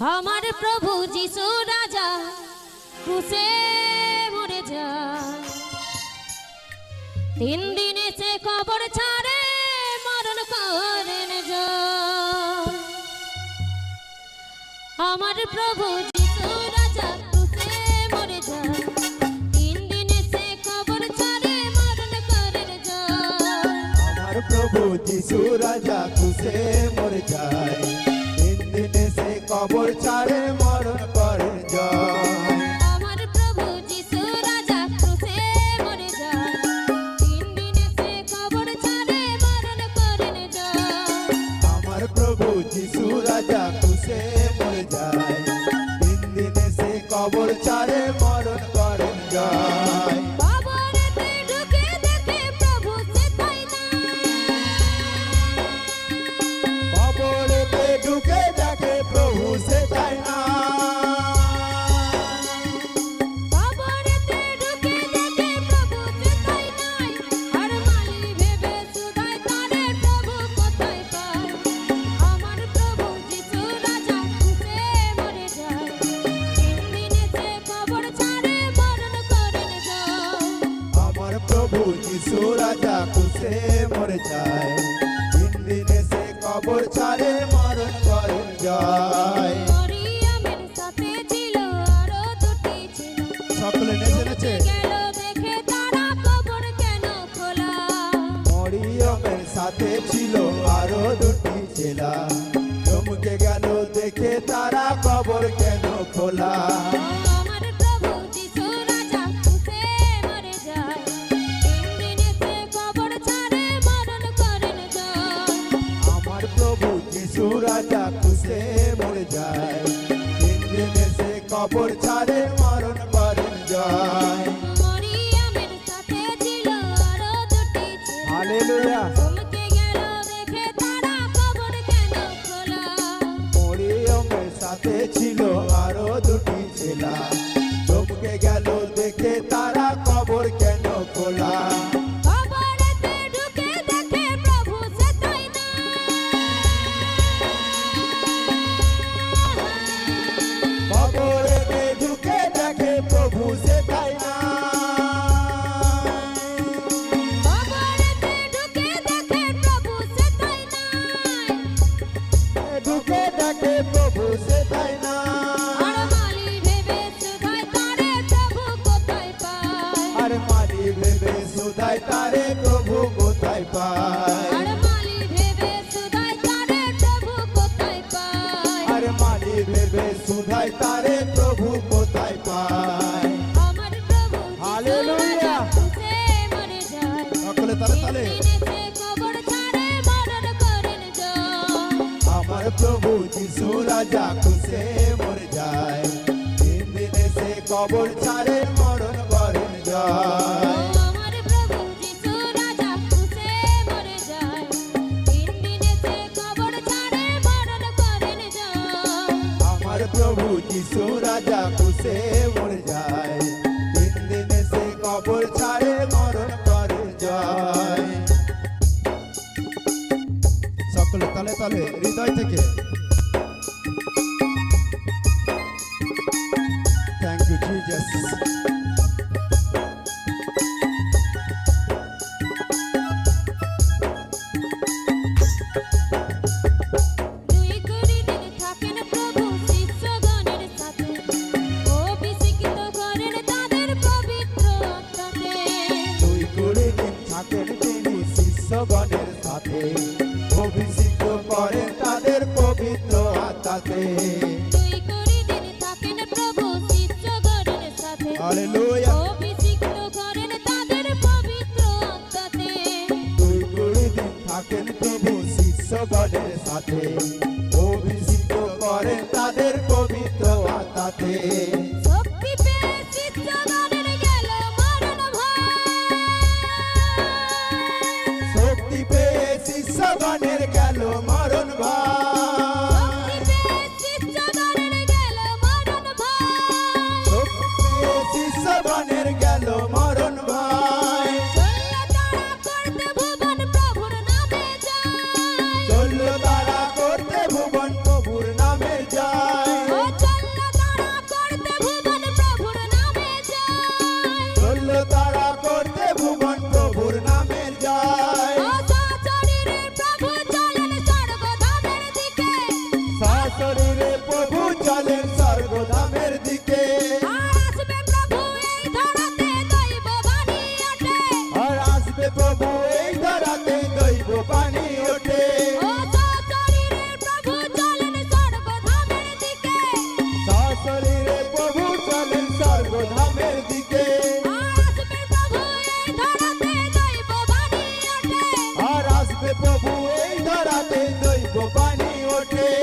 আমার প্রভু যিশু রাজা ক্রুশে মরে যায়, 3 দিনে সে কবর ছাড়ে মরণ করেন যায়। আমার প্রভু যিশু রাজা ক্রুশে মরে যায়, 3 দিনে সে কবর ছাড়ে মরণ করেন যায়। আমার প্রভু যিশু রাজা ক্রুশে মরে যায়, 3 দিনে সে কবর ছাড়ে মরণ করেন যায়। আমার প্রভু যিশু রাজা ক্রুশে মরে যায়, 3 দিনে সে কবর ছাড়ে মরণ করেন যায়। আমার প্রভু যিশু রাজা ক্রুশে মরে যায়, 3 দিনে সে কবর ছাড়ে মরণ করেন যায়। কবরেতে ঢুকে দেখে প্রভু সে তাই না, কবরেতে ঢুকে দেখে প্রভু সে তাই না, কবরেতে ঢুকে দেখে প্রভু সে তাই নাই। আর মালি ভেবে সুধায় তারে প্রভু কোথায় পায়। আমার প্রভু যিশু রাজা ক্রুশে মরে যায়, 3 দিনে সে কবর ছাড়ে মরণ করেন যায়। আমার প্রভু যিশু রাজা ক্রুশে মরে যায়, 3 দিনে সে কবর ছাড়ে মরণ করেন যায়। মরিয়মের সাথে ছিল আরো 2টি ছিল, সকলে নেচে নেচে গেল দেখে তারা কবর কেন খোলা। মরিয়মের সাথে ছিল আরো 2টি ছেলা, চমকে গেল দেখে তারা কবর কেন খোলা। আমার প্রভু যিশু রাজা ক্রুশে মরে যায়, 3 দিনে সে কবর ছাড়ে মরণ করেন যায়। আমার প্রভু যিশু রাজা ক্রুশে মরে যায়, 3 দিনে সে কবর ছাড়ে মরণ করেন যায়। মরিয়মের সাথে ছিল আরো 2টি ছিল, হালেলুয়া। চমকে গেল দেখে তারা কবর কেন খোলা। মরিয়মের সাথে ছিল আরো 2টি ছেলা, চমকে গেল দেখে তারা কবর কেন খোলা। কবরেতে ঢুকে দেখে প্রভু সে তাই না, কবরেতে ঢুকে দেখে প্রভু সে তাই না, কবরেতে ঢুকে দেখে প্রভু সে তাই নাই। ঢুকে দেখে প্রভু সে তাই না। আর মালি ভেবে সুধায় তারে প্রভু কোথায় পায়। আর মালি ভেবে সুধাই তারে প্রভু কোথায় পায়। আর মালি ভেবে সুধায় তারে প্রভু কোথায় পায়। আর মালি ভেবে সুধাই তারে প্রভু কোথায় পায়। আমার প্রভু হালেলুয়া। ক্রুশে মরে যায়, সকলে তালে তালে 3 দিনে সে কবর ছাড়ে মরণ করেন যায়। আমার প্রভু যিশু রাজা ক্রুশে মরে যায়, 3 দিনে সে কবর ছাড়ে মরণ করেন যায়। আমার প্রভু যিশু রাজা ক্রুশে মরে যায়, 3 দিনে সে কবর ছাড়ে মরণ করেন যায়। আমার প্রভু যিশু রাজা ক্রুশে মরে যায়, 3 দিনে সে কবর ছাড়ে মরণ করেন যায়। সকলে তালে তালে হৃদয় থেকে থ্যাংক ইউ জিসাস। দুই কুড়ি দিন থাকেন প্রভু শিষ্যগণের সাথে, অভিষিক্ত করেন তাদের পবিত্র আত্মাতে। 2 দিন থাকেন তিনি শিষ্যগণের সাথে, অভিষিক্ত করেন তাদের পবিত্র আত্মাতে। দুই কুড়ি দিন থাকেন প্রভু শিষ্যগণের সাথে, হালেলুয়া। অভিষিক্ত করেন তাদের পবিত্র আত্মাতে। 2 দিন থাকেন প্রভু শিষ্যগণের সাথে, অভিষিক্ত করেন তাদের পবিত্র আত্মাতে। শক্তি পেয়ে শিষ্যগণের গেল মরণ ভয়, শক্তি পেয়ে শিষ্যগণের গেল মরণ ভয়, শক্তি পেয়ে শিষ্যগণের গেল মরণ ভয়। শক্তি পেয়ে শিষ্যগণের গেল মরণ ভয়। চলল তারা করতে ভুবন প্রভুর নামে যায়, চলল তারা করতে ভুবন প্রভুর নামে যায়। ওঠে